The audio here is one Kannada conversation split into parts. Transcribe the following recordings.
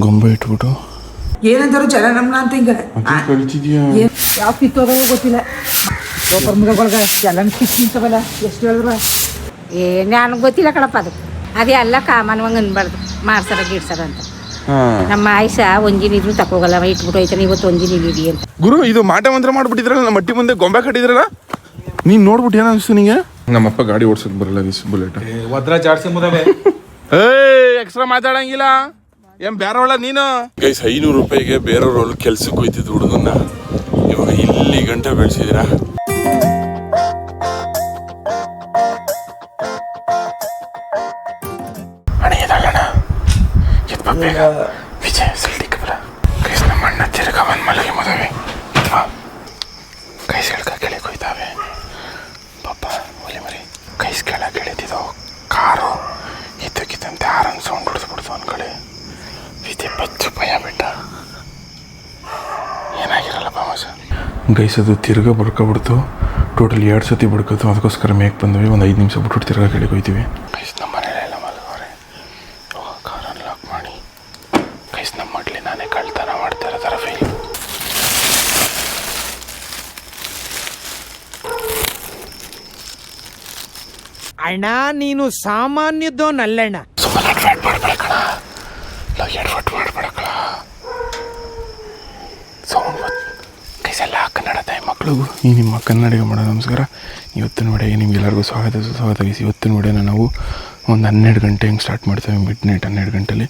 ಗೊಂಬೆ ಇಟ್ಬಿಟ್ಟು ಏನಂತಾರು ಜನ ನಮ್ನ ಅಂತ ಹಿಂಗ ಕಳ್ತಿದ್ಯಾ? ಯಾವ ಕಿತ್ತೋದೋ ಗೊತ್ತಿಲ್ಲ. ಮುಖಗಳ್ಗ ಎಲ್ಲ ಕಿತ್ ನಿಂತವಲ್ಲ ಎಷ್ಟು ಹೇಳಿದ್ರ ನನಗೆ ಗೊತ್ತಿಲ್ಲ ಕಣಪ್ಪ. ಅದೇ ಎಲ್ಲ ಕಾಮನ್ವಂಗೆ ಅನ್ಬಾರ್ದು ಮಾಡ್ಸಾರ ಗಿಡ್ಸಾರ ಅಂತ. ನಮ್ಮ ಆಯ್ಸ ಒಂಜಿನಿದ್ರು ತಕೋಗಲ್ಲ, ಇಟ್ಬಿಟ್ಟು ಹೋಯ್ತಾನೆ ಇವತ್ತು ಒಂಜಿನ ಇಡಿ ಅಂತ. ಗುರು ಇದು ಮಾಟ ಮಂತ್ರ ಮಾಡ್ಬಿಟ್ಟಿದ್ರಲ್ಲ, ನಮ್ಮ ಮಟ್ಟಿ ಮುಂದೆ ಗೊಂಬೆ ಕಟ್ಟಿದ್ರಲ್ಲ, ನೀನ್ ನೋಡ್ಬಿಟ್ಟು ಏನ ಅನಿಸ್ತು ನಿಂಗೆ? ನಮ್ಮಪ್ಪ ಗಾಡಿ ಓಡ್ಸಕ್ ಬರಲ್ಲ ಬುಲೆಟ್. ಒದ್ರ ಜಾಡ್ಸಿ ಮುದವೆ ಎಕ್ಸ್ಟ್ರಾ ಮಾತಾಡಂಗಿಲ್ಲ. ಏನ್ ಬೇರೆವಳ ನೀನು? ಗೈಸ್ 500 ರೂಪಾಯಿಗೆ ಬೇರೆಯವ್ರ ಕೆಲ್ಸಕ್ಕೆ ಹೋಯ್ತಿದ್ ಹುಡುಗನ್ನ ಇವಾಗ ಇಲ್ಲಿ ಗಂಟೆ ಬೆಳೆಸಿದಿರಾ. ವಿಜಯ ಸಲ್ಟಿಕಬರ ಗೈಸ್ ನಮ್ಮ ಅಣ್ಣ ತಿರ್ಗ ಬಂದ್ ಮಲಗಿ ಮದುವೆ ಕೈಸ್ ಕೆಳಕ ಕೆಳಗೆ ಹೋಯ್ತಾವೆ. ಪಾಪ ಒಲಿ ಮರಿ ಕೈಸ್ ಕೆಳಗೆ ಎಳೆದಿದ್ದು ಕಾರು ಇದ್ದಕ್ಕಿದ್ದಂತೆ ಹಾರನ್ ಸೌಂಡ್ ಹೊಡೆದ್ಬಿಡ್ತು ಒಂದು ಕಡೆ. ವಿಜಯ ಬಚ್ಚು ಭಯ ಬಿಟ್ಟ. ಏನಾಗಿರಲ್ಲಪ್ಪ ಮಸ. ಗೈಸ್ ಅದು ತಿರ್ಗ ಬಡ್ಕೊಬಿಡ್ತು. ಟೋಟಲ್ 2 ಸತಿ ಬಡ್ಕೋತು. ಅದಕ್ಕೋಸ್ಕರ ಮೇಕ್ ಬಂದ್ವಿ. ಒಂದು 5 ನಿಮಿಷ ಬಿಟ್ಬಿಟ್ಟು ತಿರ್ಗ ಕೆಳಗೆ ಹೋಯ್ತೀವಿ. ಗೈಸ್ ನಮ್ಮ ಮನೇಲೆಲ್ಲ ಮಲಗೋರೆ. ಕಾರ್ ಅನ್ಲಾಕ್ ಮಾಡಿ ಗೈಸ್ ನಮ್ಮ ಮಡ್ಲಿ ನಾನೇ ಕಳ್ತನ ಮಾಡ್ತಾ ಇರೋ ಥರ ಫೀಲ್. ಅಣ್ಣ ನೀನು ಸಾಮಾನ್ಯದೋನಲ್ಲಣ್ಣ. ಸುಮ್ಮನೆ ಅಡ್ವೈಟ್ ಮಾಡ್ಬೇಕಣ, ಎಡ್ವರ್ಟ್ ಮಾಡ್ಬೇಕಲ್ಲ. ಸೌಂಡ್ ಕೈಸೆಲ್ಲ ಕನ್ನಡ ತಾಯಿ ಮಕ್ಕಳಿಗೂ ಈ ನಿಮ್ಮ ಕನ್ನಡಿಗ ಮಾಡೋ ನಮಸ್ಕಾರ. ಇವತ್ತಿನ ವಿಡಿಯೋಗೆ ನಿಮ್ಗೆಲ್ಲರಿಗೂ ಸ್ವಾಗತ ಗೈಸ್. ಇವತ್ತಿನ ವಿಡಿಯೋನ ನಾವು ಒಂದು 12 ಗಂಟೆ ಹಿಂಗೆ ಸ್ಟಾರ್ಟ್ ಮಾಡ್ತೇವೆ. Mid night 12 ಗಂಟೆಲಿ.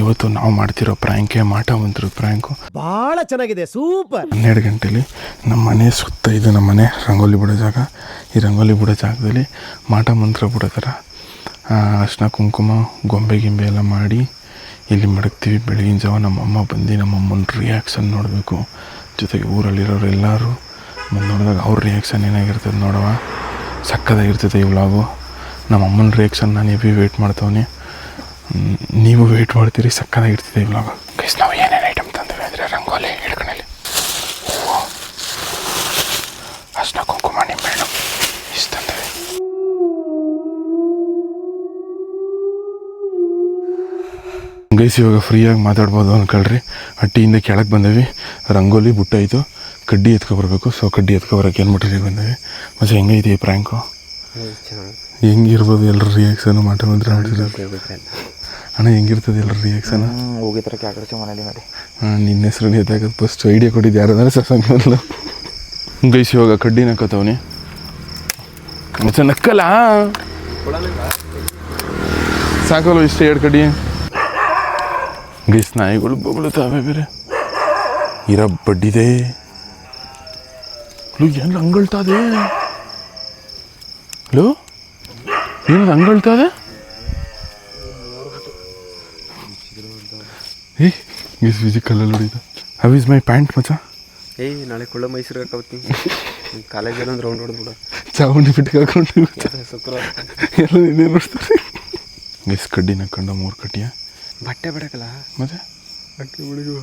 ಇವತ್ತು ನಾವು ಮಾಡ್ತಿರೋ ಪ್ರ್ಯಾಂಕೆ ಮಾಟ ಮಂತ್ರದ ಪ್ರ್ಯಾಂಕು. ಬಹಳ ಚೆನ್ನಾಗಿದೆ, ಸೂಪರ್. 12 ಗಂಟೆಲಿ ನಮ್ಮ ಮನೆ ಸುತ್ತ ಇದು ನಮ್ಮ ಮನೆ ರಂಗೋಲಿ ಬಿಡೋ ಜಾಗ. ಈ ರಂಗೋಲಿ ಬಿಡೋ ಜಾಗದಲ್ಲಿ ಮಾಟ ಮಂತ್ರ ಬಿಡೋ ಥರ ಅರ್ಶಿನ ಕುಂಕುಮ ಗೊಂಬೆ ಗಿಂಬೆ ಎಲ್ಲ ಮಾಡಿ ಇಲ್ಲಿ ಮಡಗ್ತೀವಿ. ಬೆಳಗಿನ ಜಾವ ನಮ್ಮಮ್ಮ ಬಂದು ನಮ್ಮಮ್ಮನ ರಿಯಾಕ್ಷನ್ ನೋಡಬೇಕು. ಜೊತೆಗೆ ಊರಲ್ಲಿರೋರು ಎಲ್ಲರೂ ಬಂದು ನೋಡಿದಾಗ ಅವ್ರ ರಿಯಾಕ್ಷನ್ ಏನಾಗಿರ್ತದೆ ನೋಡವ. ಸಕ್ಕದಾಗಿರ್ತದೆ ಈ ವ್ಲಾಗು. ನಮ್ಮ ಅಮ್ಮನ ರಿಯಾಕ್ಷನ್ ನಾನು ಹೆವಿ ವೆಯ್ಟ್ ಮಾಡ್ತವನಿ. ನೀವು ವೆಯ್ಟ್ ಮಾಡ್ತೀರಿ. ಸಕ್ಕದಾಗಿರ್ತದೆ ಈ ವ್ಲಾಗು. ಗೈಸ್ ನಾವು ಏನೇನು ಐಟಮ್ ತಂದಿವೆ ಅಂದರೆ ರಂಗೋಲಿ ಹಿಡ್ಕಣಲ್ಲಿ ಹೂವು, ಅರ್ಶಿನ ಕುಂಕುಮ ನಿಂಬೆಹಣ್ಣು ಇಷ್ಟು ತಂದಿವೆ. ಗೈಸ್ ಇವಾಗ ಫ್ರೀಯಾಗಿ ಮಾತಾಡ್ಬೋದು ಅಂದ್ಕೊಳ್ರಿ. ಹಟ್ಟಿಯಿಂದ ಕೆಳಗೆ ಬಂದೇವಿ. ರಂಗೋಲಿ ಬುಟ್ಟಾಯಿತು. ಕಡ್ಡಿ ಎತ್ಕೊಬರ್ಬೇಕು. ಸೊ ಕಡ್ಡಿ ಎತ್ಕೊಬರಕ್ಕೆ ಏನು ಮಟೀರಿಯಲ್ ಬಂದೇವಿ. ಮತ್ತು ಹೆಂಗೈತಿ ಈ ಪ್ರ್ಯಾಂಕು? ಹೆಂಗಿರ್ಬೋದು ಎಲ್ಲರ ರಿಯಾಕ್ಷನು? ಮಾಟ ಮಂತ್ರ ಮಾಡಿದ್ರೆ ಅಣ್ಣ ಹೆಂಗಿರ್ತದೆ ಎಲ್ಲರ ರಿಯಾಕ್ಷನು? ಹೋಗಿದ್ರೆ ಕ್ಯಾಕರಿಸಿ ಮನೇಲಿ ಮಾಡಿ ನಿನ್ನ ಹೆಸರು ಎತ್ತಾಕದು ಫಸ್ಟ್ ಐಡಿಯಾ ಕೊಟ್ಟಿದ್ದು ಯಾರಂದ್ರೆ ಸಸಂಗಲ್ಲ. ಗೈಸ್ ಇವಾಗ ಕಡ್ಡಿ ನಕ್ಕತ್ತವನಿ. ಮತ್ತೆ ನಕ್ಕಲ್ಲ ಸಾಕಲ್ಲ ಇಷ್ಟ 2 ಕಡ್ಡಿ. ಗೈಸ್ ನಾಯಿಗಳು ಬೊಗಳುತ್ತಾವೆ ಬೇರೆ. ಇರ ಬಡ್ಡಿದೆ ಎಲ್ಲ ಹಂಗಳ್ತಾದೆ. ಹಲೋ ಏನದು ಹಂಗಳ್ತಾದೆ? ಏ ಗೈಸ್ ಫಿಸಿಕಲ್ಲಲ್ಲಿ ಹೊಡಿತ. ಹೌ ಇಸ್ ಮೈ ಪ್ಯಾಂಟ್ ಮಚ್ಚ? ನಾಳೆ ಕುಳ್ಳ ಮೈಸೂರಿಗೆ ಹಾಕತ್ತೀನಿ. ಕಾಲೇಜಲ್ಲಿ ಒಂದು ರೌಂಡ್ ಹೊಡೆದ್ಬಿಡ. ಚಾಮುಂಡಿ ಬಿಟ್ಟಿಗೆ ಹಾಕೊಂಡು ಎಲ್ಲ ನಿನ್ನೆ ನೋಡ್ತಾರೆ. ಗೈಸ್ ಕಡ್ಡಿ ನಕ್ಕೊಂಡು 3 ಕಡ್ಡಿಯ ಬಟ್ಟೆ ಬಿಡಕಲ್ಲ. ಮತ್ತೆ ಬಟ್ಟೆ ಬಿಡಿಗೂ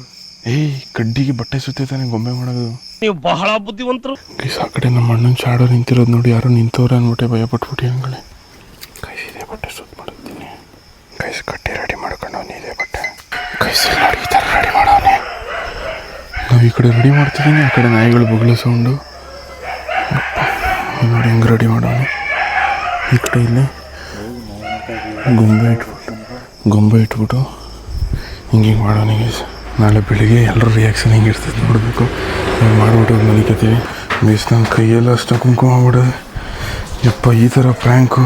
ಕಡ್ಡಿಗೆ ಬಟ್ಟೆ ಸುತ್ತಾನೆ ಗೊಂಬೆ ಮಾಡೋದು. ನೀವು ಬಹಳ ಬುದ್ಧಿವಂತರು. ಗೈಸ್ ಆ ಕಡೆ ನಮ್ಮ ಅಣ್ಣನ ಶಾಡೋ ನಿಂತಿರೋದು ನೋಡಿ. ಯಾರೋ ನಿಂತವ್ರೆ ಅಂದ್ಬಿಟ್ಟೆ ಭಯ ಪಟ್ಬಿಟ್ಟು ಹಂಗಳೆ. ಗೈಸ್ ಇದೇ ಬಟ್ಟೆ ಸುತ್ತ ಮಾಡಿದ್ದೀನಿ. ಗೈಸ್ ಕಟ್ಟಿ ರೆಡಿ ಮಾಡ್ಕೊಂಡವನಿ ಇದೇ ಬಟ್ಟೆ. ಗೈಸ್ ನೋಡಿ ಈ ಥರ ರೆಡಿ ಮಾಡೋನೆ. ನಾವು ಈ ಕಡೆ ರೆಡಿ ಮಾಡ್ತಿದ್ದೀನಿ, ಆ ಕಡೆ ನಾಯಿಗಳು ಬೊಗಳು ಸೌಂಡು. ನೋಡಿ ಹೆಂಗೆ ರೆಡಿ ಮಾಡೋನೆ. ಈ ಕಡೆ ಇಲ್ಲಿ ಗೊಂಬೆ ಇಟ್ಬಿಟ್ಟು ಹಿಂಗೆ ಮಾಡೋಣ. ಗೈಸ್ ನಾಳೆ ಬೆಳಿಗ್ಗೆ ಎಲ್ಲರ ರಿಯಾಕ್ಷನ್ ಹೆಂಗಿರ್ತದೆ ನೋಡಬೇಕು. ಮಾಡಿಬಿಟ್ಟು ಮಲಿಕತ್ತೀವಿ. ಗೈಸ್ ನಮ್ಮ ಕೈಯೆಲ್ಲ ಅಷ್ಟು ಕುಂಕುಮ ಆಗ್ಬಿಡೋದು. ಯಪ್ಪ ಈ ಥರ ಪ್ರ್ಯಾಂಕು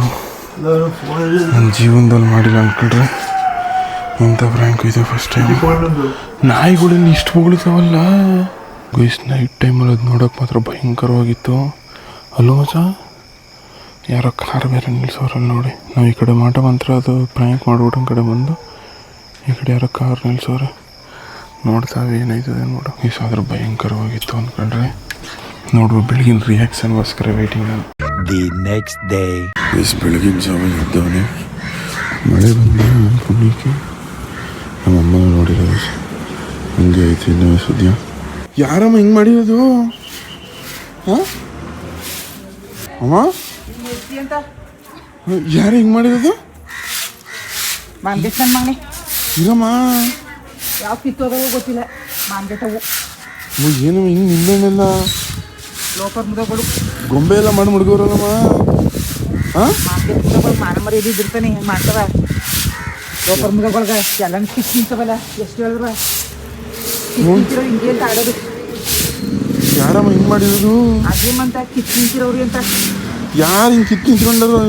ನನ್ನ ಜೀವನದಲ್ಲಿ ಮಾಡಿಲ್ಲ ಅಂದ್ಕೊಂಡ್ರೆ. ಇಂಥ ಪ್ರ್ಯಾಂಕು ಇದೆ ಫಸ್ಟ್ ಟೈಮ್. ನಾಯಿಗಳಲ್ಲಿ ಇಷ್ಟು ಬೊಗಳ್ತಾವಲ್ಲ. ಗೈಸ್ ನೈಟ್ ಟೈಮಲ್ಲಿ ಅದು ನೋಡೋಕೆ ಮಾತ್ರ ಭಯಂಕರವಾಗಿತ್ತು ಅಲ್ಲೋ ಮಚ್ಚ. ಯಾರೋ ಕಾರ್ ಬೇರೆ ನಿಲ್ಸೋರಲ್ಲಿ ನೋಡಿ. ನಾವು ಈ ಕಡೆ ಮಾಟ ಮಂತ್ರ ಅದು ಪ್ರ್ಯಾಂಕ್ ಮಾಡ್ಬಿಟ್ಟು ಕಡೆ ಬಂದು ಈ ಕಡೆ ಯಾರೋ ಕಾರ್ ನಿಲ್ಸೋರೆ. ನೋಡ್ತಾವೆ ಏನಾಯ್ತದೆ ನೋಡು. ಗೈಸ್ ಆದ್ರೆ ಭಯಂಕರವಾಗಿತ್ತು ಅಂದ್ಕೊಂಡ್ರೆ. ನೋಡುವ ಬೆಳಗಿನ ರಿಯಾಕ್ಷನ್ಗೋಸ್ಕರ ವೇಟಿಂಗ್ ನಾನು. ದಿ ನೆಕ್ಸ್ಟ್ ಡೇ ಗೈಸ್ ಬೆಳಗಿನ ಜಾವ ಇದ್ದವನೇ ಮಳೆ ಬಂದ ಪುಣ್ಯಕ್ಕೆ ನಮ್ಮಮ್ಮ ನೋಡಿರೋದು ಹಂಗೆ ಐತಿ. ಇನ್ನೂ ಸುದ್ಯ ಯಾರಮ್ಮ ಹಿಂಗೆ ಮಾಡಿರೋದು? ಹಾಂ ಅಮ್ಮ ಯಾರು ಹಿಂಗೆ ಮಾಡಿರೋದು? ಮಾಂದೇಶನ್ ಮಗನೇ ಇರಮ್ಮ ಯಾವ ಕಿತ್ತೋದವೋ ಗೊತ್ತಿಲ್ಲ ಮಾನ್ಗೆಟ್ಟವು ಏನು ಹಿಂಗೆ ನಿಂಬೆಹಣ್ಣೆಲ್ಲ ಲೋಕರ್ ಮುದಗಳು ಗೊಂಬೆ ಎಲ್ಲ ಮಾಡಿ ಮುಡ್ಗೋರಲ್ಲಮ್ಮ. ಹಾಂ ಮಾನ್ಗೆಟ್ ಮುದಗಳು ಮಾನ ಮರ್ಯಾದೆ ಇದ್ದಿರ್ತಾನೆ ಹೆಂಗೆ ಮಾಡ್ತಾವ ಲೋಕರ್ ಮುದಗಳ್ಗೆ ಎಲ್ಲ ಕಿತ್ತು ನಿಂತವಲ್ಲ ಎಷ್ಟು ಹೇಳಿದ್ರ ಕಿತ್ತಿರೋ ಹಿಂಗೆ ಅಂತ ಆಡೋದು ಯಾರಮ್ಮ ಹಿಂಗೆ ಮಾಡಿರೋದು? ಅದೇಮಂತ ಕಿತ್ತು ನಿಂತಿರೋರಿ ಅಂತ ಯಾರು ಹಿಂಗೆ ಕಿತ್ತು ನಿಂತ್ಕೊಂಡರು?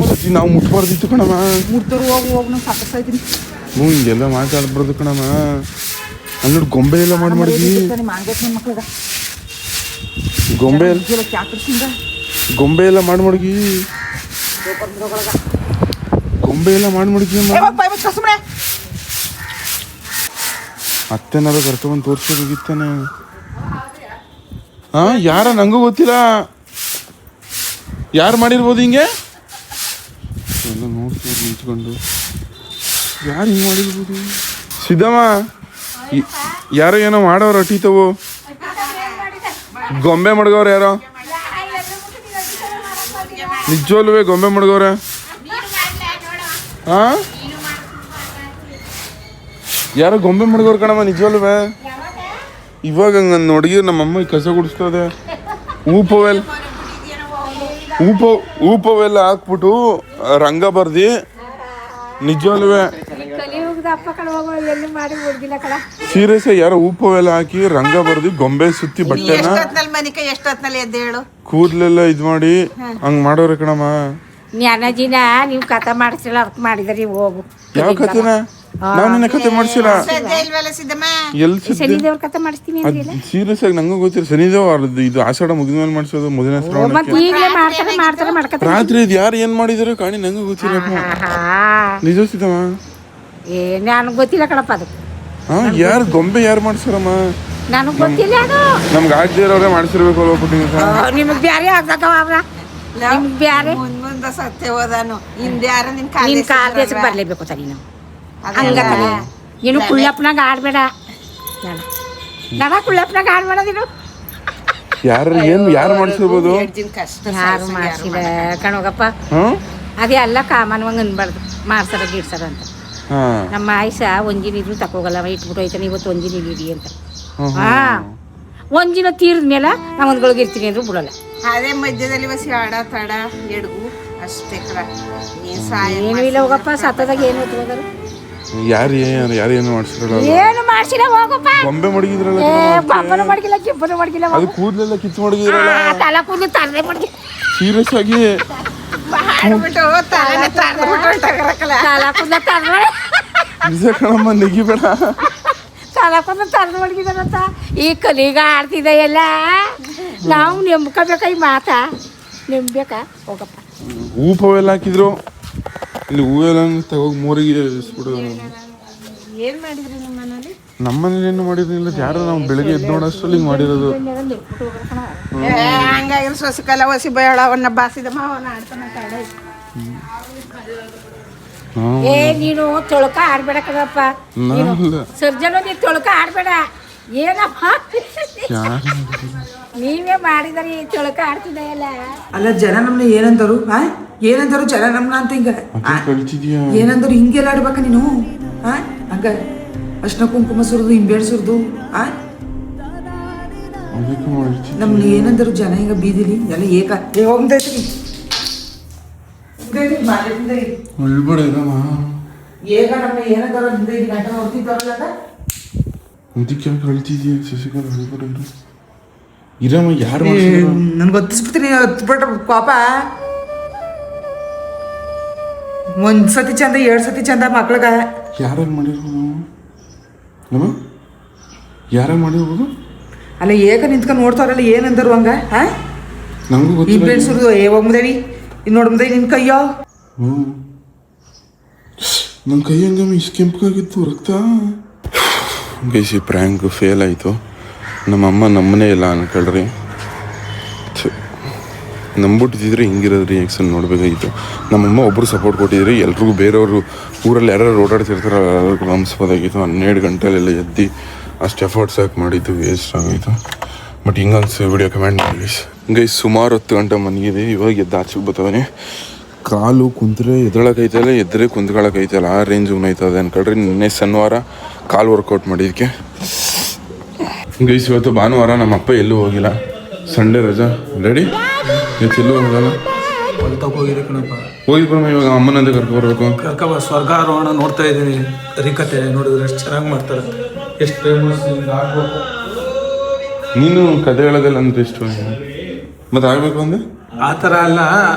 ಸತಿ ನಾವು ಮುಟ್ಬಾರ್ದಿತ್ತು ಕಣಮ್ಮ. ಮುಡ್ತರು ಹೋಗಿ ನಾವು ಸಾಕಿಸ್ತಾಯಿದ್ದೀನಿ ಹಿಂಗೆಲ್ಲ ಮಾತಾಡ್ಬಾರ್ದು ಕಣಮ್ಮ. ಅಲ್ಲಿ ನೋಡಿ ಗೊಂಬೆ ಎಲ್ಲ ಮಾಡಿ ಮಾಡಿದ್ವಿ. ಮಾನ್ಗೆಟ್ ನನ್ನ ಮಕ್ಳಿಗೆ ಗೊಂಬೆ ಚಾಕರ್ಸಿಂದ ಗೊಂಬೆ ಎಲ್ಲ ಮಾಡಿ ಮಡಗಿ ಲೋಕರ್ ಮುದಗಳ್ಗೆ ಗೊಂಬೆ ಎಲ್ಲ ಮಾಡಿ ಮಡಗಿ ಸುಮ್ಮನೆ ಅತ್ತೆನಾರು ಕರ್ಕೊಂಡ್ಬಂದು ತೋರಿಸೋದಾಗಿತ್ತಾನೆ. ಹಾಂ ಯಾರ ನಂಗೂ ಗೊತ್ತಿಲ್ಲ ಯಾರು ಮಾಡಿರ್ಬೋದು ಹಿಂಗೆ ಎಲ್ಲ ನೋಡ್ತಾರೆ ನಿಂತ್ಕೊಂಡು. ಯಾರು ಹಿಂಗೆ ಮಾಡಿರ್ಬೋದು? ಸಿದ್ದಮ್ಮ ಯಾರೋ ಏನೋ ಮಾಡೋರು ಅಟೀತವು ಗೊಂಬೆ ಮಡ್ಗವ್ರು ಯಾರೋ ನಿಜವಲ್ವೇ ಗೊಂಬೆ ಮಡ್ಗವ್ರೆ? ಹಾಂ ಯಾರೋ ಗೊಂಬೆ ಮಡ್ಗವ್ರು ಕಣಮ್ಮ ನಿಜವಲ್ವೇ? ಇವಾಗ ಹಂಗೆ ನೋಡಿದ್ರೆ ನಮ್ಮಮ್ಮ ಈ ಕಸ ಗುಡಿಸ್ತದೆ ಊಪವೆಲ್ಲ ಹಾಕ್ಬಿಟ್ಟು ರಂಗ ಬರ್ದಿ ನಿಜವಲ್ವೇ ಕಲಿಯುಗದ ಅಪ್ಪ ಕಡೆ ಹೋಗೋ ಎಲ್ಲಿ ಮಾಡಿ ಹುಡುಗಿಲ್ಲ ಕಡ ಸೀರಿಯಸ್ ಯಾರೋ ಊಪವೆಲ್ಲ ಹಾಕಿ ರಂಗ ಬರ್ದಿ ಗೊಂಬೆ ಸುತ್ತಿ ಬಟ್ಟೆನ ಎಷ್ಟೊತ್ನಲ್ಲಿ ಎದ್ದು ಹೇಳು ಕೂದಲೆಲ್ಲ ಇದ್ ಮಾಡಿ ಹಂಗ್ ಮಾಡೋರೆ ಕಣಮ್ಮ. ಜ್ಞಾನಜಿನ ನೀವು ಕಥೆ ಮಾಡಿಸಿಲ್ಲ ಅದಕ್ಕೆ ಮಾಡಿದ್ರಿ ಹೋಗು. ಯಾವ ಕಥೆನ? ನಾವ್ ನಿನ್ನ ಕತೆ ಮಾಡ್ಸಿಲ್ಲ. ಎಲ್ಲಿ ಶನಿದೇವ್ರ ಕಥೆ ಮಾಡಿಸ್ತೀನಿ ಅಂದ್ರಿಲ್ಲ ಸೀರಿಯಸ್ ಆಗಿ ನಂಗೂ ಗೊತ್ತಿಲ್ಲ. ಶನಿದೇವ್ ಅವ್ರದ್ದು ಇದು ಆಷಾಢ ಮುಗಿದ್ಮೇಲೆ ಮಾಡಿಸೋದು ಮೊದಲನೇ ಶ್ರಾವಣ. ಮತ್ತೆ ಈಗಲೇ ಮಾಡ್ತಾರೆ ಮಾಡ್ಕತಾರೆ ರಾತ್ರಿ ಇದು ಯಾರು ಏನ್ ಮಾಡಿದಾರೆ ಕಾಣಿ ನಂಗೂ ಗೊತ್ತಿಲ್ಲಪ್ಪ. ನಿಜ ಸಿದ್ದಮ್ಮ? ನನಗೆ ಗೊತ್ತಿಲ್ಲ ಕಣಪ್ಪ ಅದು. ಹಾ ಯಾರು ಗೊಂಬೆ ಯಾರು ಮಾಡ್ಸಾರಮ್ಮ? ನನಗೆ ಗೊತ್ತಿಲ್ಲ ಅದು. ನಮ್ಗೆ ಆಗದೇ ಇರೋರೇ ಮಾಡಿಸಿರ್ಬೇಕು ಅಲ್ವ ಪುಟ್ಟಿಂಗ. ನಿಮಗೆ ಬೇರೆ ಆಗ್ತವ ಅವ್ರ ನಿಮ್ಗೆ ಬೇರೆ ಮುಂದೆ ಸತ್ಯ ಹೋದಾನು ಹಿಂದೆ ಯಾರು ನಿನ್ ನಿನ್ ಕಾಲ ದೇಶಕ್ಕೆ ಬರಲೇಬೇಕು ಸರಿ ನಾವು ಹಂಗತ್ತಾನೆ. ನೀನು ಕುಳ್ಳಪ್ಪನಾಗ ಆಡ್ಬೇಡ ನಡ ಕುಳ್ಳಪ್ಪನಾಗ ಆಡ್ಬೇಡ ನೀನು. ಯಾರು ಮಾಡಿಸಿರ್ಬೋದು? ಯಾರು ಮಾಡ್ಸಿಲ್ಲ ಕಣೋಗಪ್ಪ. ಅದೇ ಎಲ್ಲ ಕಾಮನ್ವಂಗ ಅನ್ಬಾರ್ದು ಮಾಡ್ಸರ ಗಿಡ್ಸರ ಅಂತ. ನಮ್ಮ ಆಯ್ಸ ಒಂಜಿನಿದ್ರು ತಕೋಗಲ್ಲ ಇಟ್ಬಿಟ್ಟು ಹೋಯ್ತಾನೆ ಇವತ್ತು ಒಂಜಿನ ಇಡಿ ಅಂತ. ಹಾ ಒಂಜಿನ ತೀರಿದ್ಮೇಲೆ ನಾ ಒಂದ್ಗಳಿಗೆ ಇರ್ತೀನಿ ಅಂದ್ರು ಬಿಡಲ್ಲ. ಅದೇ ಮಧ್ಯದಲ್ಲಿ ಬಸ್ ಆಡ ತಡ ಎಡ್ಗು ಅಷ್ಟೇ ಏನು ಇಲ್ಲ ಹೋಗಪ್ಪ ಸತ್ತದಾಗ ಏನು ಹೋದ್ರು ಯಾರು ಏನು ಮಾಡಿಸಿರಲ್ಲ. ಏನು ಮಾಡ್ಸಿಲ್ಲ ಹೋಗಪ್ಪ. ಗೊಂಬೆ ಮಡಗಿದ್ರಲ್ಲ. ಗೊಂಬೆನೂ ಮಡಗಿಲ್ಲ ಗಿಬ್ಬನು ಮಡಗಿಲ್ಲ. ಅದು ಕೂದಲೆಲ್ಲ ಕಿತ್ತು ಮಡಗಿದ್ರಲ್ಲ. ತಲೆ ಕೂದಲು ತರದೆ ಮಡಗಿ ಸೀರಿಯಸ್ ಆಗಿ ತಲೆ ಕೂದಲು ತರದೆ ನಿಜ ಕಣಮ್ಮ ನೆಗಿಬೇಡ. ತಲೆ ಕೂದಲು ತರದೆ ಮಡಗಿದಾರಂತ ಈ ಕಲಿಗ ಆಡ್ತಿದ್ದ ಎಲ್ಲ ನಾವು ನೆಂಬ್ಕೋಬೇಕ ಈ ಮಾತಾ ನೆಂಬೇಕಾ ಹೋಗಪ್ಪ. ಹೂಪವೆಲ್ಲ ಹಾಕಿದ್ರು ಇಲ್ಲಿ ಹೂವೆಲ್ಲ ತಗೋಗಿ ಮೂರಿಗೆ ಇಸ್ಬಿಡೋದು. ಏನ್ ಮಾಡಿದ್ರಿ ನಿಮ್ಮ ಮನೇಲಿ? ನಮ್ಮ ಮನೇಲಿ ಏನು ಮಾಡಿರಲಿಲ್ಲ. ಯಾರು ನಾವು ಬೆಳಗ್ಗೆ ಎದ್ದು ನೋಡೋಷ್ಟರಲ್ಲಿ ಹಿಂಗೆ ಮಾಡಿರೋದು. ಹಂಗಾಗಿರೋ ಸೊಸಕಲ್ಲ ಹೊಸಿ ಬೇಡ ಅವನ್ನ ಬಾಸಿದ ಮಾವನ ಆಡ್ತಾನ ತಡ. ಏ ನೀನು ತೊಳಕ ಆಡ್ಬೇಡ ಕಣಪ್ಪ. ಸರ್ಜನ ನೀನು ತೊಳಕ ಆಡ್ಬೇಡ. ಏನಪ್ಪ ನೀವೇ ಮಾಡಿದಾರೆ ಈ ತೊಳಕ ಆಡ್ತಿದ್ದ ಎಲ್ಲ. ಅಲ್ಲ ಜನ ನಮ್ನ ಏನಂತಾರು ಏನಂತಾರು ಜನ ನಮ್ನ ಅಂತ ಹಿಂಗ ಏನಂದ್ರು ಹಿಂಗೆಲ್ಲ ಆಡ್ಬೇಕ ನೀನು ಹಂಗ ಅರ್ಶಿನ ಕುಂಕುಮ ಸುರಿದು ಹಿಂಬೇಡ್ ಸುರಿದು ನಮ್ನ ಏನಂದ್ರು ಜನ ಹಿಂಗ ಬೀದಿಲಿ ಎಲ್ಲ ಏಕ ಹೋಗ್ತೈತ್ರಿ ಏಕ ನಮ್ನ ಏನಂತಾರ ಗಂಟೆ ನೋಡ್ತಿದ್ದಾರಲ್ಲ ಅದಕ್ಕೆ ಹೇಳ್ತಿದೀಯ ಶಶಿಕಲಾ? ಹೇಳ್ಬಿಡ ಇರಮ್ಮ ಯಾರು ನನ್ಗೆ ಗೊತ್ತಿಸ್ಬಿಡ್ತೀನಿ ಹತ್ಬಿಟ್ಟ ಪಾಪ. ಒಂದ್ ಸತಿ ಚಂದ 2 ಸತಿ ಚಂದ ಮಕ್ಳಿಗೆ ಯಾರಾಗ ಮಾಡಿರ್ಬೋದು? ಯಾರಾಗ ಮಾಡಿರ್ಬೋದು? ಅಲ್ಲ ಏಕ ನಿಂತ್ಕೊಂಡು ನೋಡ್ತಾರಲ್ಲ ಏನಂದರು ಹಂಗ ನಮಗೂ ಈ ಗೊತ್ತಿಲ್ಲ. ಬೆಳ್ಸುರ್ದು ಹೋಗ್ಮದೇವಿ ಇನ್ನು ನೋಡ್ಮದೇವಿ ನಿನ್ ಕೈಯೋ ನನ್ನ ಕೈ ಹಂಗಮ್ಮ ಇಷ್ಟು ಕೆಂಪಗಾಗಿತ್ತು ರಕ್ತ. ಗೈಸಿ ಪ್ರ್ಯಾಂಕ್ ಫೇಲ್ ಆಯಿತು. ನಮ್ಮಮ್ಮ ನಮ್ಮನೇ ಇಲ್ಲ ಅನ್ಕೊಳ್ರಿ. ನಂಬಿಟ್ಟಿದ್ರೆ ಹಿಂಗಿರೋದು ರಿಯಾಕ್ಷನ್ ನೋಡಬೇಕಾಗಿತ್ತು. ನಮ್ಮಮ್ಮ ಒಬ್ಬರು ಸಪೋರ್ಟ್ ಕೊಟ್ಟಿದ್ರಿ. ಎಲ್ರಿಗೂ ಬೇರೆಯವರು ಊರಲ್ಲಿ ಯಾರು ಓಡಾಡ್ತಿರ್ತಾರೋ ಎಲ್ಲರಿಗೂ ಅನಿಸ್ಬೋದಾಗಿತ್ತು. 12 ಗಂಟೆಲೆಲ್ಲ ಎದ್ದು ಅಷ್ಟು ಎಫರ್ಟ್ಸ್ ಹಾಕಿ ಮಾಡಿದ್ದು ವೇಸ್ಟ್ ಆಗೋಯ್ತು. ಬಟ್ ಹಿಂಗೆ ಅನ್ಸೋ ವಿಡಿಯೋ ಕಮೆಂಟ್ ಮಾಡಿ ಗೈಸ್. ಸುಮಾರು 10 ಗಂಟೆ ಮನಗಿದೆ. ಇವಾಗ ಎದ್ದು ಆಚೆಗೆ ಬರ್ತಾನೆ. ಕಾಲು ಕುಂತ್ರೆ ಎದ್ರಳಕೈತಲ್ಲ, ಎದ್ರೆ ಕುಂತ್ಕೊಳಕೈತಲ್ಲ, ಆ ರೇಂಜ್ ಉನೈತದೆ ಅನ್ಕೊಳ್ರಿ. ನಿನ್ನೆ ಶನಿವಾರ ಕಾಲು ವರ್ಕೌಟ್ ಮಾಡಿದ್ದಕ್ಕೆ ಗೈಸ್. ಇವತ್ತು ಭಾನುವಾರ, ನಮ್ಮ ಅಪ್ಪ ಎಲ್ಲೂ ಹೋಗಿಲ್ಲ, ಸಂಡೇ ರಜಾ. ರೆಡಿ ಇವತ್ತು ಎಲ್ಲೂ ಹೋಗಲ್ಲ. ಹೋಗಿದೆ ಕಣಪ್ಪ. ಹೋಗಿ ಬರಮ್ಮ, ಇವಾಗ ಅಮ್ಮನಂದ ಕರ್ಕೊಬರ್ಬೇಕು. ಕರ್ಕಬ ಸ್ವರ್ಗಾರೋಹಣ ನೋಡ್ತಾ ಇದ್ದೀನಿ. ಹರಿಕತೆ ನೋಡಿದ್ರೆ ಎಷ್ಟು ಚೆನ್ನಾಗಿ ಮಾಡ್ತಾರೆ, ಎಷ್ಟು ಫೇಮಸ್ ಆಗ್ಬೇಕು. ನೀನು ಕತೆ ಹೇಳೋದಲ್ಲ ಅಂದ್ರೆ ಎಷ್ಟು ಮತ್ತೆ ಆಗ್ಬೇಕು ಅಂದ್ರೆ ಆ ಥರ ಅಲ್ಲ,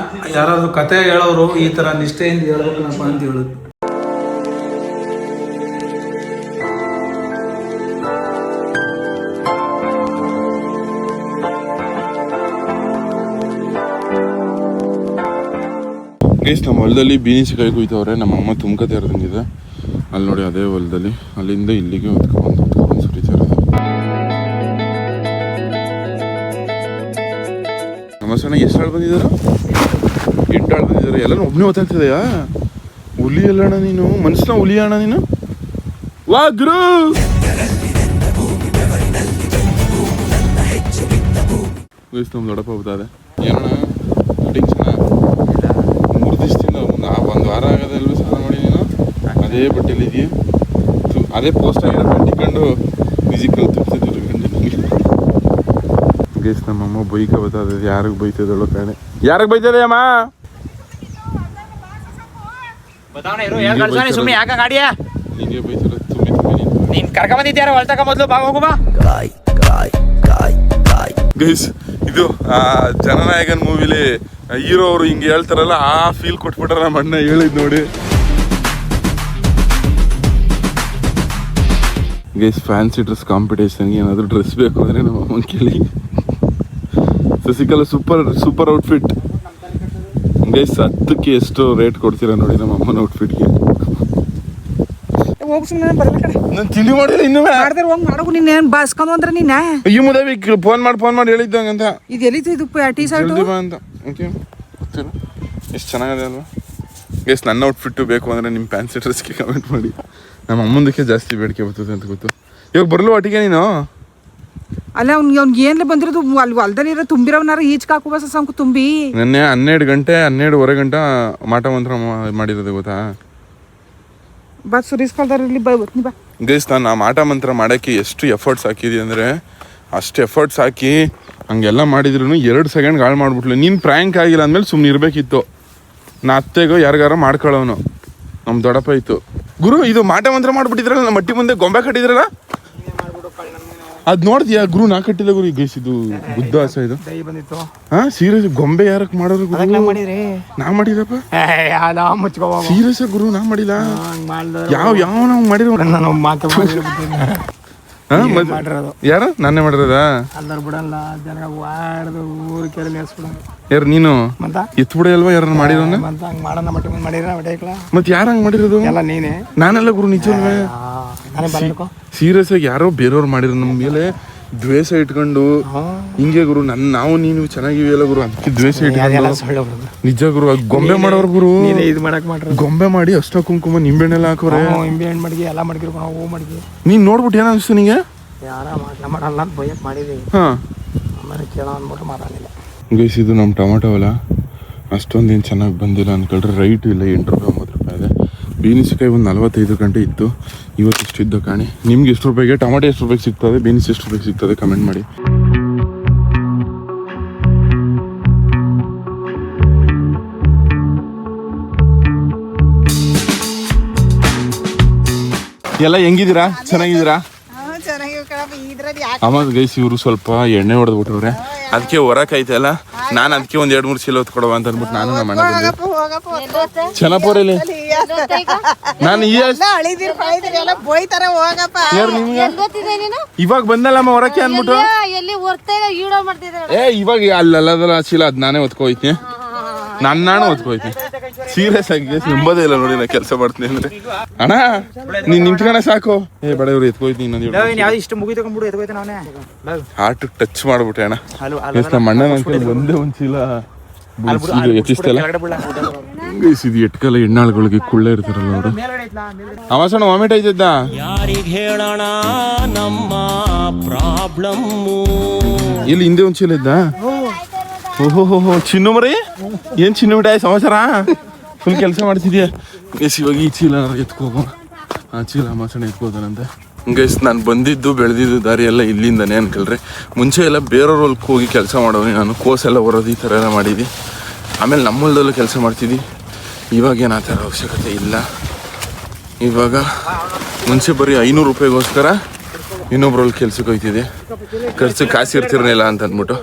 ಯಾರಾದ್ರು ಕತೆ ಹೇಳೋರು ಈ ಥರ ನಿಷ್ಠೆಯಿಂದ ಹೇಳ್ಬೇಕನಪ್ಪ ಅಂತ ಹೇಳೋದು. ಗೈಸ್, ನಮ್ಮ ಹೊಲದಲ್ಲಿ ಬೀನಿಸಿಕಾಯಿ ಕುಯ್ತವ್ರೆ. ನಮ್ಮ ಅಮ್ಮ ತುಮಕತೆ ಇರೋದಂಗಿದೆ ಅಲ್ಲಿ ನೋಡಿ, ಅದೇ ಹೊಲದಲ್ಲಿ. ಅಲ್ಲಿಂದ ಇಲ್ಲಿಗೆ ಹೊತ್ಕೊಂಡು ಸುರಿತಾರೆ. ನಮ್ಮ ಸಣ್ಣ ಎಷ್ಟು ಆಳು ಬಂದಿದ್ದಾರ? 8 ಆಳು ಬಂದಿದ್ದಾರೆ. ಎಲ್ಲರೂ ಒಬ್ಬನೇ ಓದಾಗ್ತಿದೆಯಾ? ಹುಲಿ ಅಲ್ಲಣ್ಣ ನೀನು, ಮನ್ಸನ ಹುಲಿ ಅಣ್ಣ ನೀನು. ವಾ ಗುರು, ಗೈಸ್ ನಮ್ಮ ದೊಡ್ಡಪ್ಪ ಹೋಗ್ತದೆ. ಏನಣ್ಣ ಕಟಿಂಗ್ ಚೆನ್ನಾಗಿ 3 ದಿವಸದಿಂದ ಒಂದು ವಾರ ಆಗೋದಲ್ವ ಸ್ನಾನ ಮಾಡಿ ನೀನು? ಅದೇ ಬಟ್ಟೆಲಿ ಇದೆಯಾ? ಅದೇ ಪೋಸ್ಟ್ ಆಗಿರೋ ಕಂಡು ಫಿಸಿಕಲ್ ತುರ್ತಿದ್ರು ಗೈಸ್. ನಮ್ಮಮ್ಮ ಬೈಕ ಬರ್ತದೆ. ಯಾರಿಗೆ ಬೈತದಳು ಕಾಣೆ? ಯಾರಿಗೆ ಬೈತದೆ ಅಮ್ಮ? ಹಿಂಗೆ ಬೈತಾರೆ ತುಂಬಿ ನೀನ್ ಕರ್ಕ ಬಂದಿದ್ಯಾರ ಹೊಲ್ತಕ ಮೊದ್ಲು ಬಾ ಹೋಗು ಬಾ. ಗೈಸ್, ಇದು ಜನನಾಯಕನ್ ಮೂವಿಲಿ ಹೀರೋ ಅವರು ಹಿಂಗೆ ಹೇಳ್ತಾರಲ್ಲ, ಆ ಫೀಲ್ ಕೊಟ್ಬಿಟ್ರೆ ನಮ್ಮ ಅಣ್ಣ ಹೇಳಿದ್ ನೋಡಿ. ಗೈಸ್, ಫ್ಯಾನ್ಸಿ ಡ್ರೆಸ್ ಕಾಂಪಿಟೇಷನ್ಗೆ ಏನಾದರೂ ಡ್ರೆಸ್ ಬೇಕು ಅಂದರೆ ನಮ್ಮ ಅಮ್ಮನ ಕೇಳಿ. ಸಸಿಕಲ್ಲ ಸೂಪರ್ ಔಟ್ಫಿಟ್ ಗೈಸ್. 10ಕ್ಕೆ ಎಷ್ಟು ರೇಟ್ ಕೊಡ್ತೀರಾ ನೋಡಿ ನಮ್ಮ ಅಮ್ಮನ ಔಟ್ಫಿಟ್ಗೆ. ಹೋಗಿ ಸುಮ್ಮನೆ ಬರಲ್ಲ ಕಡೆ. ನಾನು ತಿಂಡಿ ಮಾಡಿಲ್ಲ ಇನ್ನೂ ಮಾಡ್ದಾರ ಹೋಗಿ ಮಾಡೋಕು. ನೀನೇನು ಬಾಸ್ಕೊಂಡು ಅಂದ್ರೆ ನೀನ ಈ ಮುದವಿ ಫೋನ್ ಮಾಡಿ ಹೇಳಿದ್ದಂಗಂತ. ಇದು ಎಲ್ಲಿತ್ತು ಇದು ಟೀ ಶರ್ಟ್ ಜಲ್ದಿ ಬಾ ಅಂತ. ಓಕೆ, ಗೊತ್ತಿಲ್ಲ ಎಷ್ಟು ಚೆನ್ನಾಗಿದೆ ಅಲ್ವಾ ಗೈಸ್. ನನ್ನ ಔಟ್ಫಿಟ್ಟು ಬೇಕು ಅಂದರೆ ನಿಮ್ಮ ಫ್ಯಾನ್ಸಿ ಡ್ರೆಸ್ಗೆ ಕಮೆಂಟ್ ಮಾಡಿ. ನಮ್ಮ ಅಮ್ಮಂದಕ್ಕೆ ಜಾಸ್ತಿ ಬೇಡಿಕೆ ಬರ್ತದೆ ಅಂತ ಗೊತ್ತು. ಇವಾಗ ಬರಲು ಒಟ್ಟಿಗೆ ನೀನು ಅಲ್ಲ ಅವ್ನಿಗೆ ಏನ್ಲೆ ಬಂದಿರೋದು ಅಲ್ಲಿ ಹೊಲ್ದಲ್ಲಿರೋ ತುಂಬಿರೋನಾರ ಈಚ್ ಹಾಕು ಬಸ್ ಸಂಕು ತುಂಬಿ. ನೆನ್ನೆ 12:30 ಗಂಟೆ ಮಾಟ ಮಂತ್ರ ಮಾಡಿರೋದು ಗೊತ್ತಾ? ಬಸ್ ಸುರಿಸ್ಕೊಳ್ದಾರಲ್ಲಿ ಬರ್ತೀನಿ ಬಾ ಗೈಸ್. ನಾನು ಆ ಮಾಟ ಮಂತ್ರ ಮಾಡೋಕ್ಕೆ ಎಷ್ಟು ಎಫರ್ಟ್ಸ್ ಹಾಕಿದ್ದೆ ಅಂದರೆ ಅಷ್ಟು ಎಫರ್ಟ್ಸ್ ಹಾಕಿ ಹಂಗೆಲ್ಲ ಮಾಡಿದ್ರು 2 ಸೆಕೆಂಡ್ ಹಾಳು ಮಾಡಿಬಿಟ್ಲು. ನೀನು ಪ್ರ್ಯಾಂಕ್ ಆಗಿಲ್ಲ ಅಂದಮೇಲೆ ಸುಮ್ಮನೆ ಇರಬೇಕಿತ್ತು. ನಾ ಅತ್ತೆಗೋ ಯಾರಿಗಾರ ಮಾಡ್ಕೊಳ್ಳೋನು. ನಮ್ಮ ದೊಡ್ಡಪ್ಪ ಇತ್ತು. ಗುರು, ಇದು ಮಾಟ ಮಂತ್ರ ಮಾಡಿಬಿಟ್ಟಿದ್ರಲ್ಲ, ನಮ್ಮ ಮಟ್ಟಿ ಮುಂದೆ ಗೊಂಬೆ ಕಟ್ಟಿದ್ರಲ್ಲ, ಅದು ನೋಡ್ತೀಯಾ ಗುರು? ನಾ ಕಟ್ಟಿಲ್ಲ ಗುರು. ಗೈಸ್, ಇದು ಬುದ್ಧ ಆಸ ಇದು. ಹಾ, ಸೀರಿಯಸ್ ಗೊಂಬೆ ಯಾರಕ್ಕೆ ಮಾಡೋರು ಗುರು? ನಾ ಮಾಡಿದಪ್ಪ. ಸೀರಿಯಸ್ ಗುರು, ನಾ ಮಾಡಿಲ್ಲ. ಯಾವ ನಾವು ಮಾಡಿರೋ ಯಾರು? ನಾನೇ ಮಾಡಿರೋದಾ? ಯಾರು ನೀನು? ಎತ್ಬಿಡ ಅಲ್ವಾ ಯಾರನ್ನ ಮಾಡಿರೋನ? ಮತ್ತೆ ಯಾರು ಹಂಗ್ ಮಾಡಿರೋದು? ನಾನೆಲ್ಲ ಗುರು, ನಿಜವಲ್ವೇ? ಸೀರಿಯಸ್ ಆಗಿ ಯಾರೋ ಬೇರೆಯವ್ರು ಮಾಡಿರೋ ನಮ್ಮ ಮೇಲೆ ದ್ವೇಷ ಇಟ್ಕೊಂಡು ಹಿಂಗೆ ಗುರು. ನಾವು ನೀನು ಚೆನ್ನಾಗಿವಿ ಅಲ್ಲ ಗುರು, ಅದಕ್ಕೆ ದ್ವೇಷ ಇಟ್ಕೊಂಡು. ನಿಜ ಗುರು, ಗೊಂಬೆ ಮಾಡೋರು ಗುರು. ಗೊಂಬೆ ಮಾಡಿ ಅಷ್ಟ ಕುಂಕುಮ ನಿಂಬೆಹಣ್ಣೆಲ್ಲ ಹಾಕೋರೆ. ನೀನ್ ನೋಡ್ಬಿಟ್ಟು ಏನ ಅನಿಸ್ತು ನಿಂಗೆ? ಗೈಸ್, ಇದು ನಮ್ಮ ಟೊಮಾಟೊ ಹೊಲ. ಅಷ್ಟೊಂದೇನು ಚೆನ್ನಾಗಿ ಬಂದಿಲ್ಲ ಅನ್ಕೊಳ್ರಿ. ರೈಟ್ ಇಲ್ಲ, 8 ರೂಪಾಯಿ 9 ರೂಪಾಯಿ ಇದೆ. ಬೀನಿಸಿಕಾಯಿ ಒಂದು 45 ಗಂಟೆ ಇತ್ತು, ಇವತ್ತು ಎಷ್ಟು ಇದ್ದು ಕಾಣಿ. ನಿಮ್ಗೆ ಎಷ್ಟು ರೂಪಾಯಿಗೆ ಟೊಮಾಟೊ ಎಷ್ಟು ರೂಪಾಯಿಗೆ ಸಿಗ್ತದೆ, ಬೀನ್ಸ್ ಎಷ್ಟು ರೂಪಾಯಿಗೆ ಸಿಗ್ತದೆ ಕಮೆಂಟ್ ಮಾಡಿ. ಎಲ್ಲ ಹೆಂಗಿದ್ದೀರಾ? ಚೆನ್ನಾಗಿದ್ದೀರಾ? ಅಮ್ಮ ಗೈಸ್, ಇವರು ಸ್ವಲ್ಪ ಎಣ್ಣೆ ಹೊಡೆದ್ಬಿಟ್ರವ್ರೆ, ಅದಕ್ಕೆ ಹೊರಕೈತಲ್ಲ. ನಾನು ಅದಕ್ಕೆ ಒಂದು 2-3 ಚೀಲ ಹೊತ್ಕೊಡುವ ಅಂತ ಅಂದ್ಬಿಟ್ಟು ನಾನು ನಮ್ಮ ಮನೆ ಚೆನ್ನಪುರಲ್ಲಿ ನಾನು ಇವಾಗ ಬಂದಲ್ಲಮ್ಮ ಹೊರಕ್ಕೆ ಅಂದ್ಬಿಟ್ಟು ಇವಾಗ ಅಲ್ಲದಲ್ಲ ಚೀಲ ಅದ್ ನಾನೇ ಹೊತ್ಕೋಯ್ತೀನಿ. ನಾನು ಹೊತ್ಕೋಯ್ತೀನಿ. ಸೀರಿಯಸ್ ಆಗಿ ನಂಬೋದೇ ಇಲ್ಲ ನೋಡಿ, ನಾ ಕೆಲಸ ಮಾಡ್ತೀನಿ ಅಂದ್ರೆ. ಅಣ್ಣ ನೀನ್ ನಿಂತ್ಕೊಂಡ ಸಾಕು. ಬೇಡ ಇವ್ರು ಎತ್ಕೋಯ್ತೀನಿ. ಹಾರ್ಟ್ ಟಚ್ ಮಾಡ್ಬಿಟ್ಟೆ ಅಣ್ಣ. ನಮ್ಮ ಅಣ್ಣನ ಒಂದೇ ಒಂದ್ ಚೀಲ ಎತ್ತಿಸ್ತಲ್ಲ. ಇದು ಎಟ್ಕಲ್ಲ ಹೆಣ್ಣಾಳುಗಳಿಗೆ ಕುಳ್ಳೆ ಇರ್ತಾರಲ್ಲ ಅವರು. ಅವಸಣ ವಾಮಿಟ್ ಆಯ್ತದ. ಯಾರಿಗೆ ಹೇಳೋಣ ನಮ್ಮ ಪ್ರಾಬ್ಲಮ್? ಇಲ್ಲಿ ಹಿಂದೆ ಒಂದ್ ಚೀಲ ಇದ್ದ. ಓಹೋ ಚಿನ್ನು ಮರಿ ಏನು ಚಿನ್ನು ಮಿಠಾಯಿ ಸಮಾಚಾರ ಫುಲ್ ಕೆಲಸ ಮಾಡ್ತಿದ್ಯಾ ಗೈಸ್ ಇವಾಗ ಈ ಚೀಲ ಎತ್ಕೋಗೋ ಆ ಚೀಲ ಮಾಸಣ ಎತ್ಕೋತಾನಂತೆ ಗೈಸ್ ನಾನು ಬಂದಿದ್ದು ಬೆಳೆದಿದ್ದು ದಾರಿ ಎಲ್ಲ ಇಲ್ಲಿಂದನೇ ಅನ್ಕಲ್ರಿ ಮುಂಚೆ ಎಲ್ಲ ಬೇರೆಯವ್ರ ಹೊಲಕ್ಕೆ ಹೋಗಿ ಕೆಲಸ ಮಾಡೋನಿ ನಾನು ಕೋಸೆಲ್ಲ ಬರೋದು ಈ ಥರ ಎಲ್ಲ ಮಾಡಿದ್ವಿ ಆಮೇಲೆ ನಮ್ಮ ಹೊಲದಲ್ಲೂ ಕೆಲಸ ಮಾಡ್ತಿದ್ವಿ ಇವಾಗೇನು ಆ ಥರ ಅವಶ್ಯಕತೆ ಇಲ್ಲ ಇವಾಗ ಮುಂಚೆ ಬರೀ 500 ರೂಪಾಯಿಗೋಸ್ಕರ ಇನ್ನೊಬ್ರಲ್ಲಿ ಕೆಲ್ಸಕ್ಕೆ ಹೋಗ್ತಿದ್ದೆ ಖರ್ಚು ಕಾಸು ಇರ್ತಿರ್ಲಿಲ್ಲ ಅಂತ ಅಂದ್ಬಿಟ್ಟು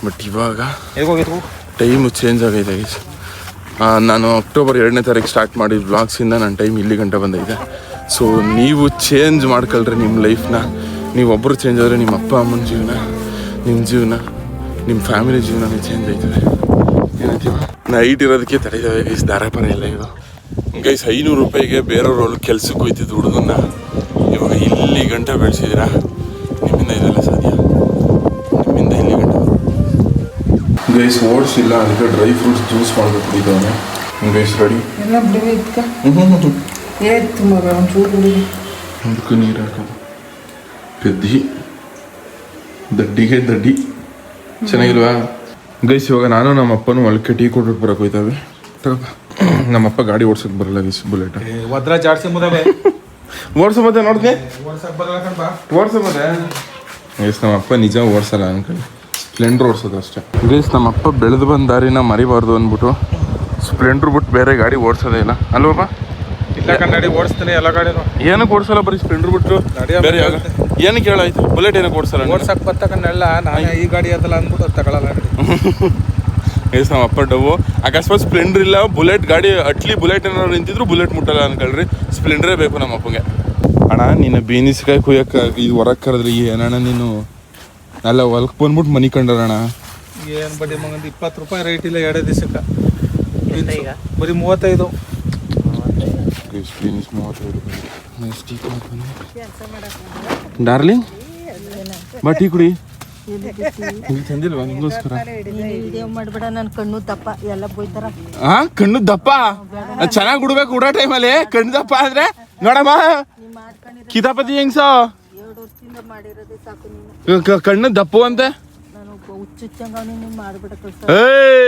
ಬಟ್ ಇವಾಗ ಟೈಮು ಚೇಂಜ್ ಆಗೈತೆ ಗೈಸ್ ನಾನು ಅಕ್ಟೋಬರ್ 2ನೇ ತಾರೀಕು ಸ್ಟಾರ್ಟ್ ಮಾಡಿದ ವ್ಲಾಗ್ಸಿಂದ ನನ್ನ ಟೈಮ್ ಇಲ್ಲಿ ಗಂಟೆ ಬಂದೈತೆ ಸೊ ನೀವು ಚೇಂಜ್ ಮಾಡ್ಕೊಳ್ರಿ ನಿಮ್ಮ ಲೈಫ್ನ ನೀವೊಬ್ಬರು ಚೇಂಜ್ ಆದರೆ ನಿಮ್ಮ ಅಪ್ಪ ಅಮ್ಮನ ಜೀವನ ನಿಮ್ಮ ಜೀವನ ನಿಮ್ಮ ಫ್ಯಾಮಿಲಿ ಜೀವನನೇ ಚೇಂಜ್ ಆಯ್ತದೆ ಏನಂತೀವ ನೈಟ್ ಇರೋದಕ್ಕೆ ತಡೀತವೆ ಗೈಸ್ ದಾರಪರ ಎಲ್ಲ ಇದು ಗೈಸ್ 500 ರೂಪಾಯಿಗೆ ಬೇರೆಯವ್ರ ಕೆಲ್ಸಕ್ಕೆ ಹೋಯ್ತಿದ್ದು ಹುಡುಗನ್ನ ಇವಾಗ ಇಲ್ಲಿ ಗಂಟೆ ಬೆಳೆಸಿದ್ದೀರಾ ನಿಮ್ಮಿಂದ ಇದೆಲ್ಲ ಸಾಧ್ಯ ನಿಮ್ಮಿಂದ ಇಲ್ಲಿ ಗಂಟೆ ಗೈಸ್ ಓಡಿಸಿಲ್ಲ ಅದಕ್ಕೆ ಡ್ರೈ ಫ್ರೂಟ್ಸ್ ಜ್ಯೂಸ್ ಮಾಡ್ಬೇಕು ಕುಡಿದವನೆ ಗೈಸ್ ರೆಡಿ ಎಲ್ಲ ಬಿಡುವೆ ಇದ್ಕ ಏತ್ತು ಮಗ ಒಂಚೂರು ಬಿಡುವೆ ಅದಕ್ಕೂ ನೀರು ಹಾಕೋದು ಗದ್ದಿ ದಡ್ಡಿಗೆ ದಡ್ಡಿ ಚೆನ್ನಾಗಿಲ್ವಾ ಗೈಸ್ ಇವಾಗ ನಾನು ನಮ್ಮ ಅಪ್ಪನೂ ಮೊಳಕೆ ಟೀ ಕೊಟ್ಬಿಟ್ಟು ಬರೋಕೆ ಹೋಯ್ತಾವೆ ತಗಪ್ಪ ನಮ್ಮಪ್ಪ ಗಾಡಿ ಓಡ್ಸೋಕೆ ಬರಲ್ಲ ಗೈಸ್ ಬುಲೆಟ್ ಭದ್ರ ಜಾಡ್ಸಿ ಮುದವೆ ಓಡ್ಸೋ ಮತ್ತೆ ನೋಡ್ದೆ ಓಡ್ಸಕ್ ಬರಲ್ಲ ಕಣ್ಬಾ ಓಡ್ಸೋ ಮತ್ತೆ ಗೈಸ್ ನಮ್ಮಪ್ಪ ನಿಜ ಓಡಿಸಲ್ಲ ಅನ್ಕೊಳ್ಳಿ ಸ್ಪ್ಲೆಂಡ್ರ್ ಓಡಿಸೋದು ಅಷ್ಟೇ ಗೈಸ್ ನಮ್ಮಪ್ಪ ಬೆಳೆದು ಬಂದ ದಾರಿನ ಮರಿಬಾರ್ದು ಅಂದ್ಬಿಟ್ಟು ಸ್ಪ್ಲೆಂಡ್ರ್ ಬಿಟ್ಟು ಬೇರೆ ಗಾಡಿ ಓಡಿಸೋದೇ ಇಲ್ಲ ಅಲ್ವಪ್ಪ ಇಲ್ಲ ಕನ್ನಡಿ ಓಡಿಸ್ತೀನಿ ಎಲ್ಲ ಗಾಡಿನು ಏನಕ್ಕೆ ಓಡಿಸಲ್ಲ ಬರೀ ಸ್ಪ್ಲೆಂಡ್ರ್ ಬಿಟ್ಟು ಬೇರೆ ಯಾವಾಗ ಏನಕ್ಕೆ ಹೇಳಾಯ್ತು ಬುಲೆಟ್ ಏನಕ್ಕೆ ಓಡಿಸಲ್ಲ ಓಡ್ಸಕ್ ಬರ್ತಕನ್ನೆಲ್ಲ ನಾನು ಈ ಗಾಡಿ ಅದಲ್ಲ ಅಂದ್ಬಿಟ್ಟು ತಗೊಳಲ್ಲ ಗಾಡಿ ಗೈಸ್ ನಮ್ಮ ಅಪ್ಪ ಡವು ಅಕಸ್ಮಾತ್ ಸ್ಪ್ಲೆಂಡ್ರ್ ಇಲ್ಲ ಬುಲೆಟ್ ಗಾಡಿ ಅಟ್ಲಿ ಬುಲೆಟ್ ಏನಾದ್ರು ನಿಂತಿದ್ರು ಬುಲೆಟ್ ಮುಟ್ಟಲ್ಲ ಅನ್ಕೊಳ್ರಿ ಸ್ಪ್ಲೆಂಡ್ರೇ ಬೇಕು ನಮ್ಮ ಅಪ್ಪಗೆ ಅಣ್ಣ ನೀನು ಬೀನಿಸ್ಕಾಯಿ ಕುಯ್ಯಕ್ಕೆ ಇದು ಹೊರಗೆ ಕರೆದ್ರಿ ಏನಣ್ಣ ನೀನು ಅಲ್ಲ ಹೊಲಕ್ಕೆ ಬಂದ್ಬಿಟ್ಟು ಮನೆ ಕಂಡರಣ ಏನು ಬಡ್ಡಿ ಮಗಂದು 20 ರೂಪಾಯಿ ರೇಟ್ ಇಲ್ಲ 2 ದಿವಸಕ್ಕೆ ಬರೀ 35 ಬೀನಿಸ್ 35 ಡಾರ್ಲಿಂಗ್ ಬಾ ಟೀ ಕುಡಿ ತಂದಿಲ್ವಾ ನಿಂಗೋಸ್ಕರ ವಿಡಿಯೋ ಮಾಡ್ಬೇಡ ನನ್ನ ಕಣ್ಣು ದಪ್ಪ ಎಲ್ಲ ಬೋಯ್ತಾರ ಹಾ ಕಣ್ಣು ದಪ್ಪ ಚೆನ್ನಾಗಿ ಬಿಡ್ಬೇಕು ಊಟ ಟೈಮಲ್ಲಿ ಕಣ್ಣು ದಪ್ಪ ಅಂದ್ರೆ ನೋಡಮ್ಮ ಕಿತಾಪತಿ ಹೆಂಗ್ಸ 2 ವರ್ಷದಿಂದ ಮಾಡಿರೋದೇ ಸಾಕು ನೀನು ಕಣ್ಣು ದಪ್ಪು ಅಂತೆ ನಾನು ಹುಚ್ಚುಚ್ಚಂಗ ನೀನು ಮಾಡ್ಬೇಡ ಕಳ್ಸ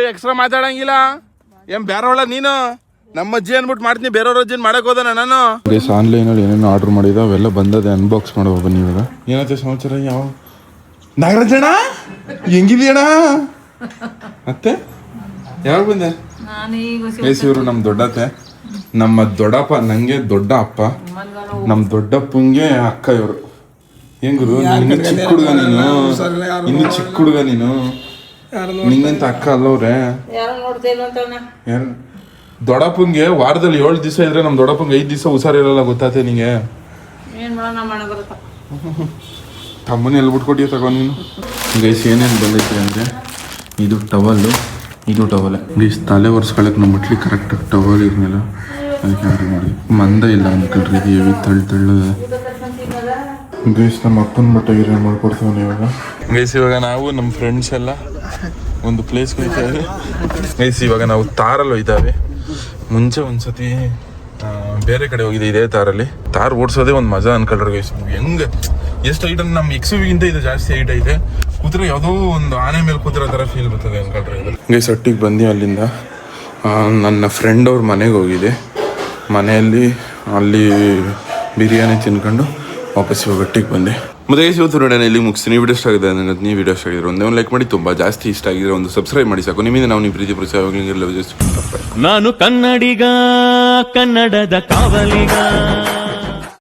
ಎಕ್ಸ್ಟ್ರಾ ಮಾತಾಡಂಗಿಲ್ಲ ಏನ್ ಬೇರೆವಳ ನೀನು ನಮ್ಮ ಅಜ್ಜಿ ಅನ್ಬಿಟ್ಟು ಮಾಡ್ತೀನಿ ಬೇರೆಯವ್ರ ಅಜ್ಜಿನ ಮಾಡಕ್ ಹೋದ ನಾನು ಗೈಸ್ ಆನ್ಲೈನಲ್ಲಿ ಏನೇನೋ ಆರ್ಡರ್ ಮಾಡಿದ ಅವೆಲ್ಲ ಬಂದದೆ ಅನ್ಬಾಕ್ಸ್ ಮಾಡೋ ಬನ್ನಿ ಇವಾಗ ಏನತ್ತೆ ಸಮಾಚಾರ ಯಾವ ನಾಗರಾಜಣ್ಣ ಹೆಂಗಿದೀಯಣ್ಣ ಮತ್ತೆ ಯಾವಾಗ ಬಂದೆ ಗೈಸ್ ಇವರು ನಮ್ಮ ದೊಡ್ಡತ್ತೆ ನಮ್ಮ ದೊಡ್ಡಪ್ಪ ನಂಗೆ ದೊಡ್ಡ ಅಪ್ಪ ನಮ್ಮ ದೊಡ್ಡಪ್ಪಂಗೆ ಅಕ್ಕ ಇವರು ಹೆಂಗುರು ಇನ್ನು ಚಿಕ್ಕ ಹುಡುಗ ನೀನು ಇನ್ನು ಚಿಕ್ಕ ಹುಡುಗ ನೀನು ನಿಂಗಂತ ಅಕ್ಕ ಅಲ್ಲವ್ರೆ ಯಾರು ದೊಡ್ಡಪ್ಪಂಗೆ ವಾರದಲ್ಲಿ 7 ದಿವಸ ಇದ್ರೆ ನಮ್ಮ ದೊಡ್ಡಪ್ಪಂಗೆ 5 ದಿವಸ ಹುಷಾರಿರಲ್ಲ ಗೊತ್ತಾತೆ ನಿಂಗೆ ತಮ್ಮನ ಎಲ್ಲಿ ಬಿಟ್ಕೊಟ್ಟಿಯ ತಗೋ ನೀನು ಗೈಸ್ ಏನೇನು ಬಂದೈತಿ ಅಂದರೆ ಇದು ಟವಲ್ಲು ಇದು ಟವಲೆ ಗೈಸ್ ತಲೆ ಒರೆಸ್ಕೊಳಕ್ಕೆ ನಮ್ಮ ಮಟ್ಲಿ ಕರೆಕ್ಟಾಗಿ ಟವಲ್ ಇರಲಿಲ್ಲ ಅದಕ್ಕೆ ಆರ್ಡರ್ ಮಾಡಿ ಮಂದ ಇಲ್ಲ ಅಂದ್ಕೊಳ್ರಿ ಇದು ಹೆವಿ ತಳ್ಳದ ಗೈಸ್ ನಮ್ಮ ಅಪ್ಪನ ಬಟ್ಟೆ ಗಿರ ಮಾಡ್ಕೊಡ್ತೀವಿ ಇವಾಗ ಗೈಸ್ ಇವಾಗ ನಾವು ನಮ್ಮ ಫ್ರೆಂಡ್ಸ್ ಎಲ್ಲ ಒಂದು ಪ್ಲೇಸ್ಗೆ ಹೋಗ್ತಾಯಿದ್ವಿ ಗೈಸ್ ಇವಾಗ ನಾವು ತಾರಲ್ಲಿ ಹೋಯ್ತಾವೆ ಮುಂಚೆ ಒಂದ್ಸತಿ ಬೇರೆ ಕಡೆ ಹೋಗಿದೆ ಇದೇ ತಾರಲ್ಲಿ ತಾರ್ ಓಡಿಸೋದೇ ಒಂದು ಮಜಾ ಅನ್ಕೊಳ್ರಿ ಗೈಸ್ ಹೆಂಗೆ ಎಷ್ಟು ಹೈಟ್ ಅಂದ್ರೆ ನಮ್ಮ ಎಕ್ಸುವಿಗಿಂತ ಇದು ಜಾಸ್ತಿ ಹೈಟ್ ಐತೆ ಕೂತ್ರೆ ಯಾವುದೋ ಒಂದು ಆನೆ ಮೇಲೆ ಕೂತಿರೋ ಥರ ಫೀಲ್ ಬರ್ತದೆ ಅನ್ಕೊಳ್ರಿ ಗೈಸ್ ಒಟ್ಟಿಗೆ ಬಂದು ಅಲ್ಲಿಂದ ನನ್ನ ಫ್ರೆಂಡ್ ಅವ್ರ ಮನೆಗೆ ಹೋಗಿದೆ ಮನೆಯಲ್ಲಿ ಅಲ್ಲಿ ಬಿರಿಯಾನಿ ತಿನ್ಕೊಂಡು ವಾಪಸ್ ಇವಾಗ ಒಟ್ಟಿಗೆ ಬಂದೆ ಮತ್ತೆ ಇವತ್ತು ನೋಡೋಣ ಇಲ್ಲಿ ಮುಗಿಸ್ತೀನಿ ವಿಡಿಯೋ ಇಷ್ಟ ಆಗಿದೆ ಅಂದರೆ ನೀವು ವಿಡಿಯೋ ಇಷ್ಟ ಆಗಿದ್ರೆ ಒಂದೇ ಒಂದು ಲೈಕ್ ಮಾಡಿ ತುಂಬ ಜಾಸ್ತಿ ಇಷ್ಟ ಆಗಿದ್ರೆ ಒಂದು ಸಬ್ಸ್ಕ್ರೈಬ್ ಮಾಡಿ ಸಾಕು ನಿಮ್ಮಿಂದ ನಾವು ನೀವು ಪ್ರೀತಿ ಪ್ರೋತ್ಸಾಹ ನಾನು ಕನ್ನಡಿಗ ಕನ್ನಡದ ಕಾವಲಿಗ